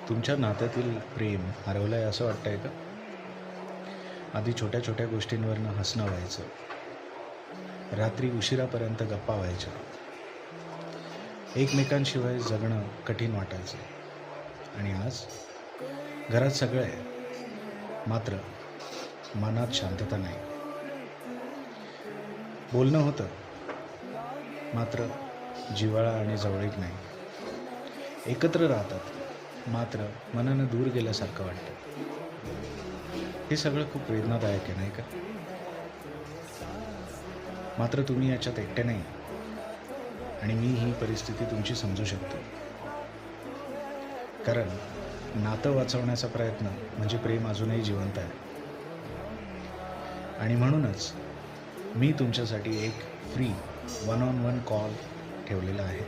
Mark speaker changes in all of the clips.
Speaker 1: तुमच्या नात्यातील प्रेम हरवलं आहे असं वाटतंय का? आधी छोट्या छोट्या गोष्टींवरनं हसणं व्हायचं, रात्री उशिरापर्यंत गप्पा व्हायच्या, एकमेकांशिवाय जगणं कठीण वाटायचं. आणि आज घरात सगळं आहे, मात्र मनात शांतता नाही. बोलणं होतं, मात्र जिव्हाळा आणि जवळीक नाही. एकत्र राहतात, मात्र मनानं दूर गेल्यासारखं वाटतं. हे सगळं खूप वेदनादायक आहे, नाही का? मात्र तुम्ही याच्यात एकटे नाही, आणि मी ही परिस्थिती तुमची समजू शकतो. कारण नातं वाचवण्याचा प्रयत्न म्हणजे प्रेम अजूनही जिवंत आहे. आणि म्हणूनच मी तुमच्यासाठी एक फ्री 1-on-1 कॉल ठेवलेला आहे,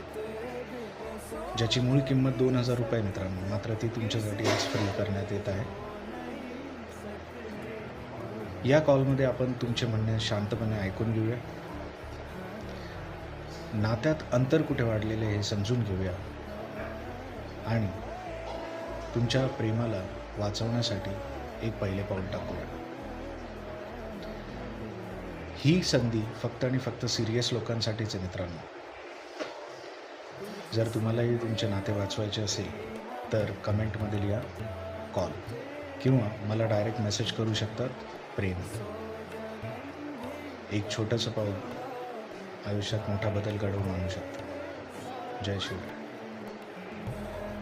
Speaker 1: ज्याची मूळ किंमत ₹2000 मित्रांनो, मात्र ती तुमच्यासाठी आज फ्री करण्यात येत आहे. या कॉलमध्ये आपण तुमचे म्हणणे शांतपणे ऐकून घेऊया, नात्यात अंतर कुठे वाढलेले हे समजून घेऊया, आणि तुमच्या प्रेमाला वाचवण्यासाठी एक पहिले पाऊल टाकूया. ही संधी फक्त आणि फक्त सिरियस लोकांसाठीच आहे मित्रांनो. जर तुम्हालाही तुमचे नाते वाचवायचे असेल तर कमेंटमध्ये लिहा कॉल, किंवा मला डायरेक्ट मेसेज करू शकतात प्रेम. एक छोटंसं पाऊल आयुष्यात मोठा बदल घडवून आणू शकतं. जय शिवराय.